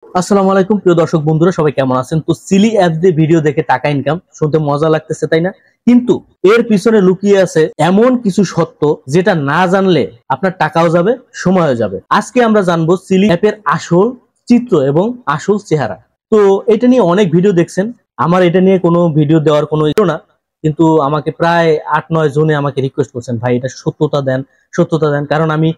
আসসালামু আলাইকুম প্রিয় দর্শক বন্ধুরা, সবাই কেমন আছেন? তো সিলি অ্যাপ দিয়ে ভিডিও দেখে টাকা ইনকাম শুনতে মজা লাগতেছে, তাই না? কিন্তু এর পিছনে লুকিয়ে আছে এমন কিছু সত্য যেটা না জানলে আপনার টাকাও যাবে, সময়ও যাবে। আজকে আমরা জানবো সিলি অ্যাপের আসল চিত্র এবং আসল চেহারা। তো এটা নিয়ে অনেক ভিডিও দেখছেন। আমার এটা নিয়ে কোনো ভিডিও দেওয়ার কোনো ইচ্ছা না, কিন্তু আমাকে প্রায় 8-9 জনে আমাকে রিকোয়েস্ট করছেন, ভাই এটা সত্যতা দেন, সত্যতা দেন। কারণ আমি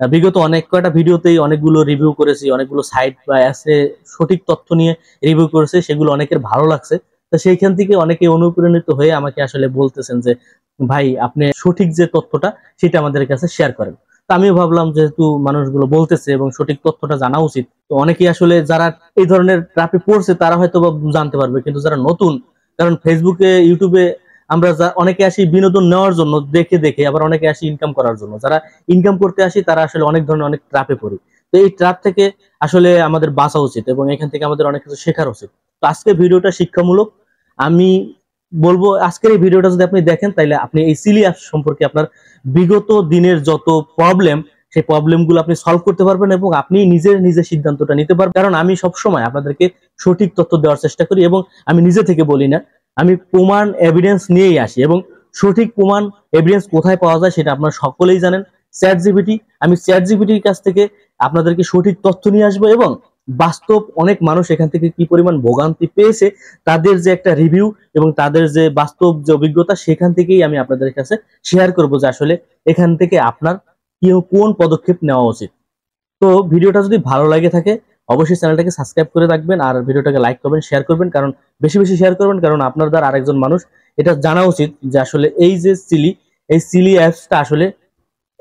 বিগত অনেক কয়টা ভিডিওতেই অনেকগুলো রিভিউ করেছি, অনেকগুলো সাইট বা অ্যাপসে সঠিক তথ্য নিয়ে রিভিউ করেছে, সেগুলো অনেকের ভালো লাগছে। তো সেইখান থেকে অনেকে অনুপ্রাণিত হয়ে আমাকে আসলে বলতেছেন যে ভাই আপনি সঠিক যে তথ্যটা সেটা আমাদের কাছে শেয়ার করেন। তো আমিও ভাবলাম যেহেতু মানুষগুলো বলতেছে এবং সঠিক তথ্যটা জানা উচিত, তো অনেকেই আসলে যারা এই ধরনের ট্র্যাপে পড়ছে তারা হয়তো বা জানতে পারবে, কিন্তু যারা নতুন, কারণ ফেসবুকে ইউটিউবে আমরা অনেকে আসি বিনোদন নেওয়ার জন্য, দেখে দেখে, আবার অনেকে আসি ইনকাম করার জন্য। যারা ইনকাম করতে আসি তারা আসলে অনেক ধরনের অনেক ট্র্যাপে পড়ি। তো এই ট্র্যাপ থেকে আসলে আমাদের বাঁচা উচিত এবং এখান থেকে আমাদের অনেক কিছু শেখার উচিত। তো আজকের ভিডিওটা শিক্ষামূলক। আমি বলবো আজকের এই ভিডিওটা যদি আপনি দেখেন তাহলে আপনি এই সিলি অ্যাপ সম্পর্কে আপনার বিগত দিনের যত প্রবলেম, সেই প্রবলেমগুলো আপনি সলভ করতে পারবেন এবং আপনি নিজে সিদ্ধান্তটা নিতে পারবেন। কারণ আমি সবসময় আপনাদেরকে সঠিক তথ্য দেওয়ার চেষ্টা করি এবং আমি নিজে থেকে বলি না, আমি প্রমাণ এভিডেন্স নিয়েই আসি। এবং সঠিক প্রমাণ এভিডেন্স কোথায় পাওয়া যায় সেটা আপনারা সকলেই জানেন, চ্যাট জিপিটি। আমি চ্যাট জিপিটির কাছ থেকে আপনাদেরকে সঠিক তথ্য নিয়ে আসবো এবং বাস্তব অনেক মানুষ এখান থেকে কি পরিমাণ ভোগান্তি পেয়েছে, তাদের যে একটা রিভিউ এবং তাদের যে বাস্তব যে অভিজ্ঞতা, সেখান থেকেই আমি আপনাদের কাছে শেয়ার করবো যে আসলে এখান থেকে আপনার কি কোন পদক্ষেপ নেওয়া উচিত। তো ভিডিওটা যদি ভালো লাগে থাকে অবশ্যই চ্যানেলটাকে সাবস্ক্রাইব করে রাখবেন আর ভিডিওটাকে লাইক করবেন, শেয়ার করবেন, কারণ বেশি বেশি শেয়ার করবেন, কারণ আপনার দ্বারা আরেকজন মানুষ এটা জানা উচিত যে আসলে এই যে এই সিলি অ্যাপসটা আসলে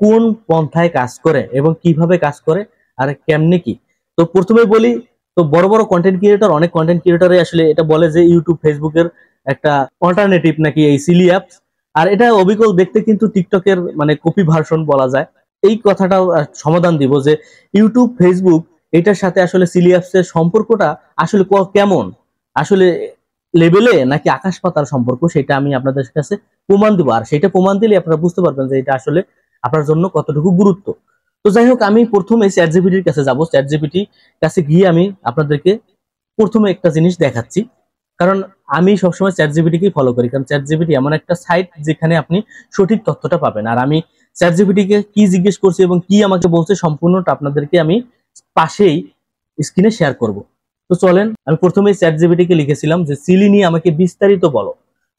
কোন পন্থায় কাজ করে এবং কিভাবে কাজ করে আর কেমনে কি। তো প্রথমে বলি, তো বড় বড় কন্টেন্ট ক্রিয়েটর, অনেক কন্টেন্ট ক্রিয়েটরে আসলে এটা বলে যে ইউটিউব ফেসবুকের একটা অল্টারনেটিভ নাকি এই সিলি অ্যাপস। আর এটা অবিকল দেখতে কিন্তু টিকটকের মানে কপি ভার্সন বলা যায়। এই কথাটাও সমাধান দিব যে ইউটিউব ফেসবুক এটার সাথে আসলে সিলি অ্যাপসের সম্পর্কটা আসলে কেমন, আসলে লেভেলে নাকি আকাশ পাতাল সম্পর্ক, সেটা আমি আপনাদের কাছে প্রমাণ দিব। আর সেটা প্রমাণ দিলে আপনারা বুঝতে পারবেন যে এটা আসলে আপনার জন্য কতটুকু গুরুত্ব। তো যাই হোক, আমি প্রথমে চ্যাট জিপিটির কাছে যাব। চ্যাট জিপিটি কাছে গিয়ে আমি আপনাদেরকে প্রথমে একটা জিনিস দেখাচ্ছি, কারণ আমি সবসময় চ্যাট জিপিটিকেই ফলো করি, কারণ চ্যাট জিপিটি এমন একটা সাইট যেখানে আপনি সঠিক তথ্যটা পাবেন। আর আমি চ্যাট জিপিটিকে কি জিজ্ঞেস করছি এবং কি আমাকে বলছে সম্পূর্ণটা আপনাদেরকে আমি পাশেই স্ক্রিনে শেয়ার করব। তো চলেন, আমি প্রথমে চ্যাট জিপিটিকে লিখেছিলাম যে সিলি নিয়ে আমাকে বিস্তারিত বলো।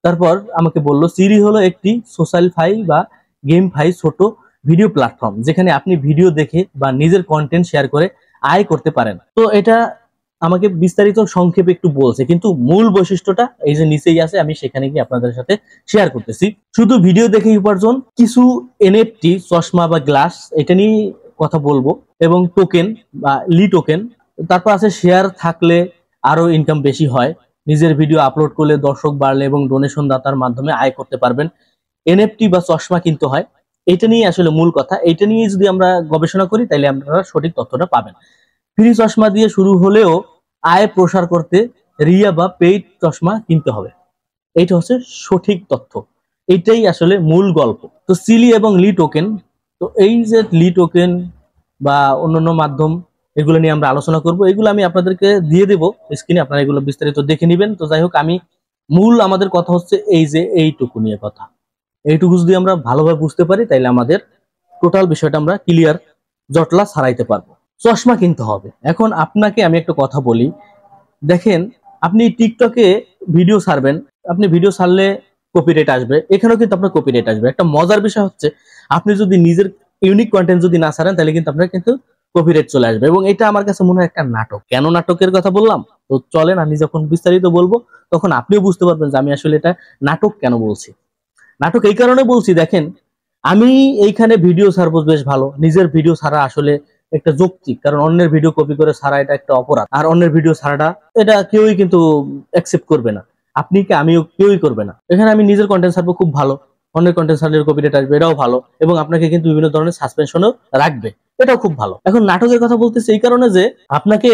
তারপর আমাকে বলল সিরি হলো একটি সোশ্যাল ফাই বা গেম ফাই ছোট ভিডিও প্ল্যাটফর্ম যেখানে আপনি ভিডিও দেখে বা নিজের কন্টেন্ট শেয়ার করে আয় করতে পারেন। তো এটা আমাকে বিস্তারিত সংক্ষেপে একটু বলছে, কিন্তু মূল বৈশিষ্ট্যটা এই যে নিচেই আছে, আমি সেখানে গিয়ে আপনাদের সাথে শেয়ার করতেছি। শুধু ভিডিও দেখে উপার্জন, কিছু এনএফটি চশমা বা গ্লাস এটা নিয়ে কথা বলবো, এবং টোকেন বা লি টোকেন। তারপর আছে শেয়ার থাকলে আরো ইনকাম বেশি হয়, নিজের ভিডিও আপলোড করলে দর্শক বাড়লে এবং ডোনেশন দাতার মাধ্যমে আয় করতে পারবেন, এনএফটি বা চশমা কিনতে হয়। এটা নিয়ে আসলে মূল কথা। এটা নিয়ে যদি আমরা গবেষণা করি তাহলে আপনারা সঠিক তথ্যটা পাবেন। ফ্রি চশমা দিয়ে শুরু হলেও আয় প্রসার করতে রিয়া বা পেইড চশমা কিনতে হবে। এইটা হচ্ছে সঠিক তথ্য, এইটাই আসলে মূল গল্প। তো সিলি এবং লি টোকেন, তো এই যে লি টোকেন বা অন্যান্য মাধ্যম, এগুলো নিয়ে আমরা আলোচনা করব। এগুলো আমি আপনাদেরকে দিয়ে দেব স্ক্রিনে, আপনারা এগুলো বিস্তারিত দেখে নেবেন। তো যাই হোক, আমি মূল আমাদের কথা হচ্ছে এই যে এইটুকু নিয়ে কথা। এইটুকু যদি আমরা ভালোভাবে বুঝতে পারি তাইলে আমাদের টোটাল বিষয়টা আমরা ক্লিয়ার জটলা ছাড়াইতে পারবো। চশমা কিনতে হবে। এখন আপনাকে আমি একটা কথা বলি, দেখেন, আপনি টিকটকে ভিডিও ছাড়বেন, আপনি ভিডিও ছাড়লে কপিরাইট আসবে, এখানেও কিন্তু আপনার কপিরাইট আসবে। একটা মজার বিষয় হচ্ছে আপনি যদি নিজের ইউনিক কন্টেন্ট যদি না ছাড়েন তাহলে কিন্তু আপনার কিন্তু কপিরাইট চলে আসবে। এবং এটা আমার কাছে মনে হয় একটা নাটক। কেন নাটকের কথা বললাম, তো চলেন আমি যখন বিস্তারিত বলবো তখন আপনিও বুঝতে পারবেন যে আমি আসলে এটা নাটক কেন বলছি। নাটক এই কারণে বলছি, দেখেন, আমি এইখানে ভিডিও ছাড়বো বেশ ভালো, নিজের ভিডিও ছাড়া আসলে একটা যৌক্তিক, কারণ অন্যের ভিডিও কপি করে ছাড়া এটা একটা অপরাধ। আর অন্যের ভিডিও ছাড়াটা এটা কেউই কিন্তু অ্যাকসেপ্ট করবে না, আপনি কি আমিও কেউই করবে না। এখানে আমি নিজের কন্টেন্ট ছাড়বো খুব ভালো, অন্যের কন্টেন্ট ছাড়লে কপিরাইট আসবে, এটাও ভালো, এবং আপনাকে কিন্তু বিভিন্ন ধরনের সাসপেনশনও রাখবে, এটাও খুব ভালো। এখন নাটকের কথা বলতেছি এই কারণে যে আপনাকে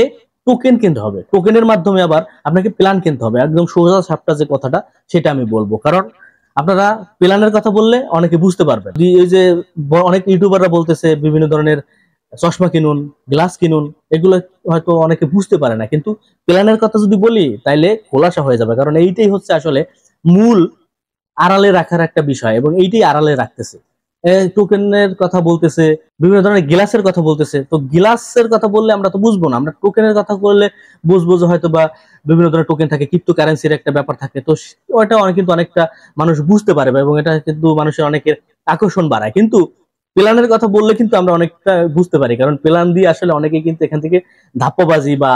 টোকেন কিনতে হবে, টোকেনের মাধ্যমে আবার আপনাকে প্ল্যান কিনতে হবে। একদম সোজা সাপটা যে কথাটা সেটা আমি বলবো, কারণ আপনারা প্ল্যানের কথা বললে অনেকে বুঝতে পারবেন। এই যে অনেক ইউটিউবাররা বলতেছে বিভিন্ন ধরনের চশমা কিনুন, গ্লাস কিনুন, এগুলো হয়তো অনেকে বুঝতে পারে না, কিন্তু প্ল্যানের কথা যদি বলি তাইলে খোলাসা হয়ে যাবে, কারণ এইটাই হচ্ছে আসলে মূল আড়ালে রাখার একটা বিষয়, এবং এইটাই আড়ালে রাখতেছে। টোকেনের কথা বলতেছে, বিভিন্ন ধরনের গ্লাসের কথা বলতেছে। তো গ্লাসের কথা বললে আমরা তো বুঝবো না, আমরা টোকেনের কথা বললে বুঝবো যে হয়তো বা বিভিন্ন ধরনের টোকেন থাকে, ক্রিপ্টো কারেন্সির একটা ব্যাপার থাকে। তো ওটা অনেক কিন্তু অনেকটা মানুষ বুঝতে পারবে, এবং এটা কিন্তু মানুষের অনেকের আকর্ষণ বাড়ায়। কিন্তু প্ল্যানের কথা বললে কিন্তু আমরা অনেকটা বুঝতে পারি, কারণ প্ল্যান দিয়ে আসলে অনেকে কিন্তু এখান থেকে ধাপ্পাবাজি বা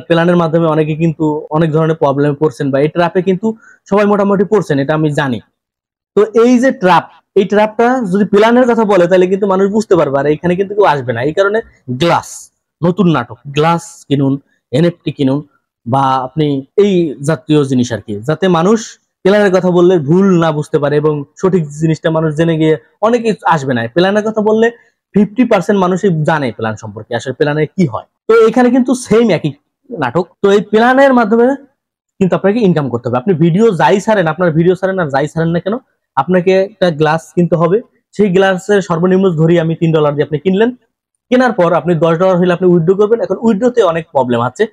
প্ল্যানের মাধ্যমে অনেকে কিন্তু অনেক ধরনের প্রবলেমে পড়ছেন, বা এই ট্র্যাপে কিন্তু সবাই মোটামুটি পড়ছেন, এটা আমি জানি। তো এই যে ট্র্যাপ, এই ট্র্যাপটা যদি প্ল্যানের কথা বলে তাহলে কিন্তু মানুষ বুঝতে পারবে, আর এখানে কিন্তু কেউ আসবে না। এই কারণে গ্লাস, নতুন নাটক, গ্লাস কিনুন, এনএফটি কিনুন, বা আপনি এই জাতীয় জিনিস আর কি, যাতে মানুষ প্ল্যানের কথা বললে ভুল না বুঝতে পারে, এবং সঠিক জিনিসটা মানুষ জেনে গিয়ে অনেকে আসবে না। প্ল্যানের কথা বললে 50% মানুষই জানে প্ল্যান সম্পর্কে, আসলে প্ল্যানে কি হয়। তো এখানে কিন্তু সেম একই নাটক। তো এই প্ল্যানের মাধ্যমে কিন্তু আপনাকে ইনকাম করতে হবে। আপনি ভিডিও যাই ছাড়েন, আপনার ভিডিও ছাড়েন আর যাই ছাড়েন না কেন, আপনাকে একটা গ্লাস কিনতে হবে। সেই গ্লাসের সর্বনিম্ন ধরি আমি $3 দিয়ে আপনি কিনলেন। কেনার পর আপনি $10 হলে আপনি উইথড্র করবেন। এখন উইথড্রোতে অনেক প্রবলেম আছে।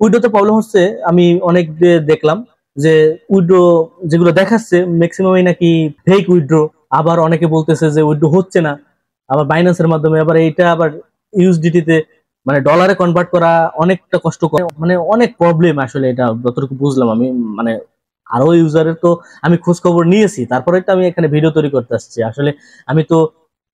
উইথড্রোতে প্রবলেম হচ্ছে, আমি অনেক দেখলাম যে উইথড্রো যেগুলো দেখাচ্ছে ম্যাক্সিমামই নাকি ফেক উইথড্রো। আবার অনেকে বলতেছে যে উইথড্রো হচ্ছে না, আবার বাইন্যান্সের মাধ্যমে, আবার এইটা আবার ইউএসডিটি তে মানে ডলারে কনভার্ট করা অনেকটা কষ্টকর, মানে অনেক প্রবলেম আসলে। এটা যতটুকু বুঝলাম আমি, মানে আরো ইউজারের তো আমি খোঁজ খবর নিয়েছি, তারপরে তো আমি এখানে ভিডিও তৈরি করতে আসছি। আসলে আমি তো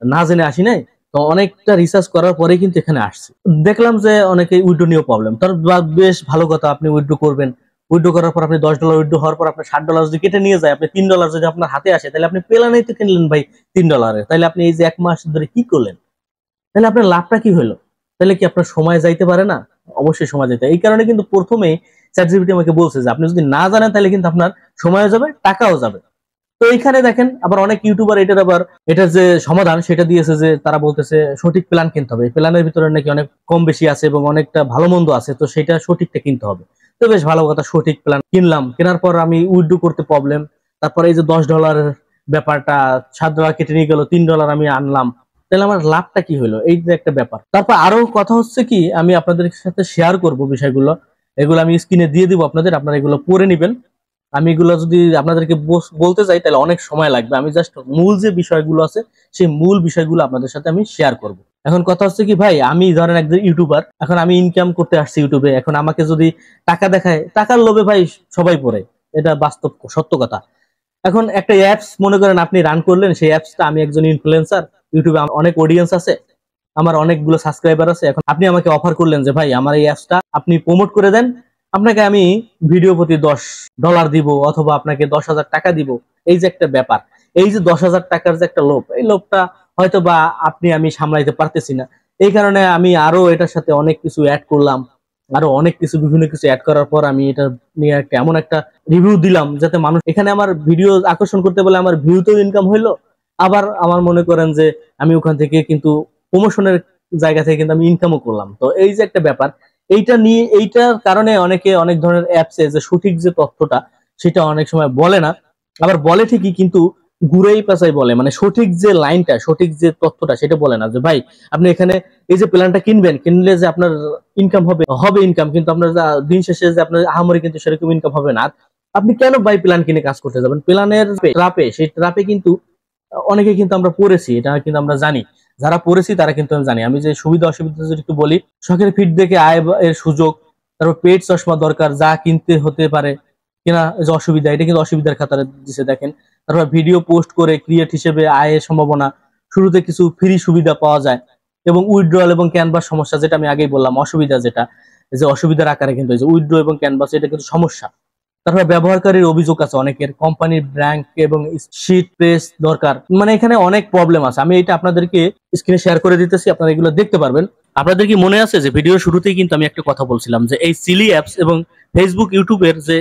না জেনে আসি নাই, তো অনেকটা রিসার্চ করার পরে কিন্তু এখানে আসছি। দেখলাম যে অনেকে উইথড্রো নিয়েও প্রবলেম। তার বেশ ভালো কথা, আপনি উইথড্রো করবেন। উইথড্রো করার পর আপনি $10 উইথড্রো হওয়ার পর আপনার $60 যদি কেটে নিয়ে যায়, আপনি $3 যদি আপনার হাতে আসে, তাহলে আপনি পেলানেই তো কিনলেন ভাই $3। তাহলে আপনি এই যে 1 মাস ধরে কি করলেন, তাহলে আপনার লাভটা কি হলো? তাহলে কি আপনার সময় যাইতে পারে না? অবশ্যই সময় যেতে। এই কারণে কিন্তু প্রথমেই চ্যাটজিপিটি আমাকে বলছে যে আপনি যদি না জানেন তাহলে কিন্তু আপনার সময়ও যাবে, টাকাও যাবে। তো এইখানে দেখেন আবার অনেক ইউটিউবার এটার আবার এটার যে সমাধান সেটা দিয়েছে, যে তারা বলতেছে সঠিক প্ল্যান কিনতে হবে। প্ল্যানের ভিতরে নাকি অনেক কম বেশি আছে এবং অনেকটা ভালো মন্দ আছে, তো সেটা সঠিকটা কিনতে হবে। তো বেশ ভালো কথা, সঠিক প্ল্যান কিনলাম। কেনার পর আমি উইথড্র করতে প্রবলেম। তারপরে এই যে $10 ব্যাপারটা, $7 কেটে নিয়ে গেল, $3 আমি আনলাম, তাহলে আমার লাভটা কি হলো? এই যে একটা ব্যাপার। তারপর আরো কথা হচ্ছে কি, আমি আপনাদের সাথে শেয়ার করব বিষয়গুলো, এগুলো আমি স্ক্রিনে দিয়ে দিব আপনাদের, আপনারা এগুলো পড়ে নেবেন। আমি এগুলো যদি আপনাদেরকে বলতে যাই তাহলে অনেক সময় লাগবে। আমি জাস্ট মূল যে বিষয়গুলো আছে সেই মূল বিষয়গুলো আপনাদের সাথে আমি শেয়ার করব। এখন কথা হচ্ছে কি ভাই, আমি ধরেন একজন ইউটিউবার, এখন আমি ইনকাম করতে আসছি ইউটিউবে। এখন আমাকে যদি টাকা দেখায়, টাকার লোভে ভাই সবাই পড়ে, এটা বাস্তব সত্য কথা। এখন একটা অ্যাপস মনে করেন আপনি রান করলেন, সেই অ্যাপসটা, আমি একজন ইনফ্লুয়েন্সার, ইউটিউবে অনেক অডিয়েন্স আছে, আমার অনেকগুলো সাবস্ক্রাইবার আছে। এখন আপনি আমাকে অফার করলেন যে ভাই আমার এই অ্যাপসটা আপনি প্রমোট করে দেন, আপনাকে আমি ভিডিও প্রতি $10 দিব, অথবা আপনাকে 10,000 টাকা দিব। এই যে একটা ব্যাপার, এই যে 10,000 টাকার যে একটা লোভ, এই লোভটা হয়তো বা আমি সামলাইতে পারতেছি না। এই কারণে আমি আরো এটার সাথে অনেক কিছু অ্যাড করলাম, আরো অনেক কিছু, বিভিন্ন কিছু অ্যাড করার পর আমি এটা নিয়ে একটা এমন একটা রিভিউ দিলাম যাতে মানুষ এখানে আমার ভিডিও আকর্ষণ করতে বলে আমার ভিউতেও ইনকাম হইলো। আবার আমার মনে করেন যে আমি ওখান থেকে কিন্তু প্রমোশনের জায়গা থেকে কিন্তু আমি ইনকামও করলাম। তো এই যে একটা ব্যাপার, এইটা নিয়ে, এইটার কারণে অনেকে অনেক ধরনের অ্যাপসে যে সঠিক যে তথ্যটা সেটা অনেক সময় বলে না, আবার বলে ঠিকই কিন্তু ঘুরেই পেঁচাই বলে, মানে সঠিক যে লাইনটা, সঠিক যে তথ্যটা সেটা বলে না। যে ভাই আপনি এখানে এই যে প্ল্যানটা কিনবেন, কিনলে যে আপনার ইনকাম হবে, হবে ইনকাম, কিন্তু আপনার দিন শেষে যে আপনার আহামরি কিন্তু সেরকম ইনকাম হবে না। আপনি কেন ভাই প্ল্যান কিনে কাজ করতে যাবেন? প্ল্যানের ট্রাপে, সেই ট্রাপে কিন্তু অনেকে কিন্তু আমরা পড়েছি, এটা কিন্তু আমরা জানি। যারা পড়েছি তারা কিন্তু আমি জানি। আমি যে সুবিধা অসুবিধা যদি একটু বলি, শখের ফিট দেখে আয় এর সুযোগ, তারপর পেড চশমা দরকার, যা কিনতে হতে পারে কিনা, যে অসুবিধা, এটা কিন্তু অসুবিধার খাতারে দিছে দেখেন। তারপর ভিডিও পোস্ট করে ক্রিয়েট হিসেবে আয়ের সম্ভাবনা, শুরুতে কিছু ফ্রি সুবিধা পাওয়া যায়, এবং উইথড্রয়াল এবং ক্যানভাস সমস্যা, যেটা আমি আগেই বললাম অসুবিধা, যেটা যে অসুবিধার আকারে কিন্তু উইথড্র এবং ক্যানভাস এটা কিন্তু সমস্যা। তারপরে ব্যবহারকারীর অভিযোগ আছে অনেকের, কোম্পানির ব্র্যান্ড এবং শীট প্রেস দরকার, মানে এখানে অনেক প্রবলেম আছে। আমি এটা আপনাদেরকে স্ক্রিনে শেয়ার করে দিতেছি, আপনারা এগুলো দেখতে পারবেন। আপনাদের কি মনে আছে যে ভিডিওর শুরুতেই কিন্তু আমি একটা কথা বলছিলাম যে এই সিলি অ্যাপস এবং ফেসবুক, ইউটিউবের যে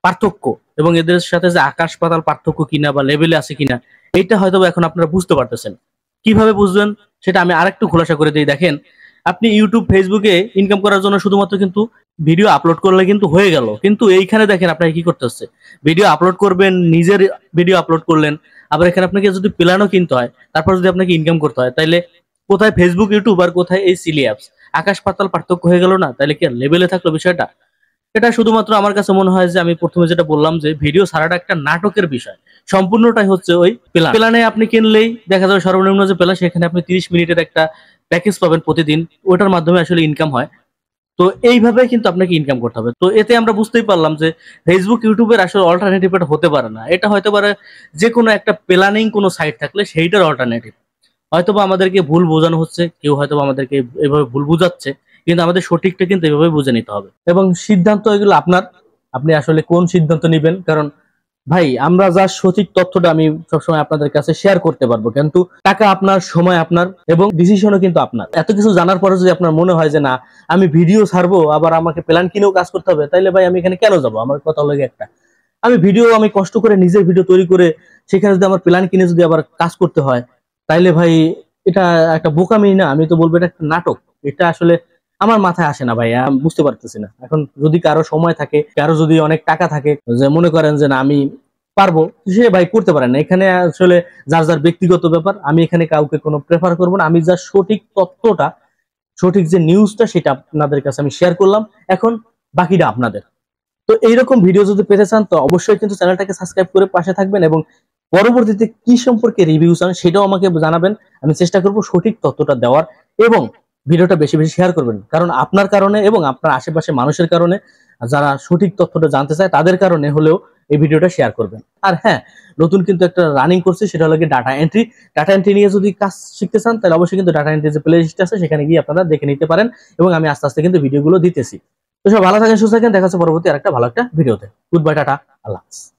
পার্থক্য, এবং এদের সাথে যে আকাশ পাতাল পার্থক্য কিনা বা লেভেলে আছে কিনা, এইটা হয়তো এখন আপনারা বুঝতে পারতেছেন। কিভাবে বুঝবেন সেটা আমি আরেকটু খোলাসা করে দিই। দেখেন, আপনি ইউটিউব, ফেসবুকে ইনকাম করার জন্য শুধুমাত্র কিন্তু ভিডিও আপলোড করলে কিন্তু হয়ে গেল, কিন্তু এইখানে দেখেন আপনাকে কি করতে হচ্ছে। ভিডিও আপলোড করবেন, নিজের ভিডিও আপলোড করলেন, আবার এখানে আপনাকে যদি প্ল্যানও কিনতে হয়, তারপর যদি আপনাকে ইনকাম করতে হয়, তাইলে কোথায় ফেসবুক ইউটিউব আর কোথায় এই সিলি অ্যাপস, আকাশ পাতাল পার্থক্য হয়ে গেল না? তাহলে কি আর লেভেলে থাকলো বিষয়টা? এটা শুধুমাত্র আমার কাছে মনে হয় যে আমি প্রথমে যেটা বললাম যে ভিডিও ছাড়াটা একটা নাটকের বিষয়, সম্পূর্ণটাই হচ্ছে ওই প্ল্যানে আপনি কিনলেই দেখা যাবে সর্বনিম্ন যে প্ল্যান সেখানে আপনি 30 মিনিটের একটা প্যাকেজ পাবেন প্রতিদিন, ওটার মাধ্যমে আসলে ইনকাম হয়। তো এইভাবে কিন্তু আপনাকে ইনকাম করতে হবে। তো এতে আমরা বুঝতেই পারলাম যে ফেসবুক ইউটিউবের আসলে অল্টারনেটিভ এটা হতে পারে না, এটা হতে পারে যে কোনো একটা প্ল্যানিং কোনো সাইট থাকলে সেইটার অল্টারনেটিভ। হয়তোবা আমাদেরকে ভুল বোঝানো হচ্ছে, কেউ হয়তোবা আমাদেরকে এভাবে ভুল বুঝাচ্ছে, কিন্তু আমাদের সঠিকটা কিন্তু এভাবে বুঝে নিতে হবে। এবং সিদ্ধান্ত এগুলো আপনার, আপনি আসলে কোন সিদ্ধান্ত নেবেন। কারণ ভাই আমরা যা সঠিক তথ্যটা আমি সবসময় আপনাদের কাছে শেয়ার করতে পারবো, কিন্তু টাকা আপনার, সময় আপনার, এবং ডিসিশনও কিন্তু আপনার। এত কিছু জানার পরে যদি আপনার মনে হয় যে না আমি ভিডিও ছাড়বো আবার আমাকে প্ল্যান কিনেও কাজ করতে হবে, তাইলে ভাই আমি এখানে কেন যাবো? আমার কথা লাগে একটা, আমি কষ্ট করে নিজের ভিডিও তৈরি করে সেখানে যদি আমার প্ল্যান কিনে যদি আবার কাজ করতে হয়, তাইলে ভাই এটা একটা বোকামি না? আমি তো বলবো এটা একটা নাটক। এটা আসলে আমার মাথায় আসে না ভাই, আমি বুঝতে পারতেছি না। এখন যদি কারো সময় থাকে, কারো যদি অনেক টাকা থাকে, যে মনে করেন যে না আমি পারবো, সে ভাই করতে পারেন না। এখানে আসলে যার যার ব্যক্তিগত ব্যাপার, আমি এখানে কাউকে কোনো প্রেফার করবো না। আমি যা সঠিক তথ্যটা, সঠিক যে নিউজটা সেটা আপনাদের কাছে আমি শেয়ার করলাম, এখন বাকিটা আপনাদের। তো এইরকম ভিডিও যদি পেতে চান তো অবশ্যই কিন্তু চ্যানেলটাকে সাবস্ক্রাইব করে পাশে থাকবেন, এবং পরবর্তীতে কি সম্পর্কে রিভিউ চান সেটাও আমাকে জানাবেন। আমি চেষ্টা করব সঠিক তথ্যটা দেওয়ার, এবং ভিডিওটা বেশি বেশি শেয়ার করবেন। কারণ আপনার কারণে এবং আপনার আশেপাশে মানুষের কারণে, যারা সঠিক তথ্যটা জানতে চায় তাদের কারণে হলেও এই ভিডিওটা শেয়ার করবেন। আর হ্যাঁ, নতুন কিন্তু একটা রানিং করছে, সেটা হলো ডাটা এন্ট্রি। ডাটা এন্ট্রি নিয়ে যদি কাজ শিখতে চান তাহলে অবশ্যই কিন্তু ডাটা এন্ট্রি যে প্লে লিস্ট আছে সেখানে গিয়ে আপনারা দেখে নিতে পারেন, এবং আমি আস্তে আস্তে কিন্তু ভিডিওগুলো দিতেছি। তো সব ভালো থাকেন, সুস্থ থাকেন, দেখা হচ্ছে পরবর্তী আরেকটা ভালো একটা ভিডিওতে। গুড বাই, টাটা, আল্লাহ হাফেজ।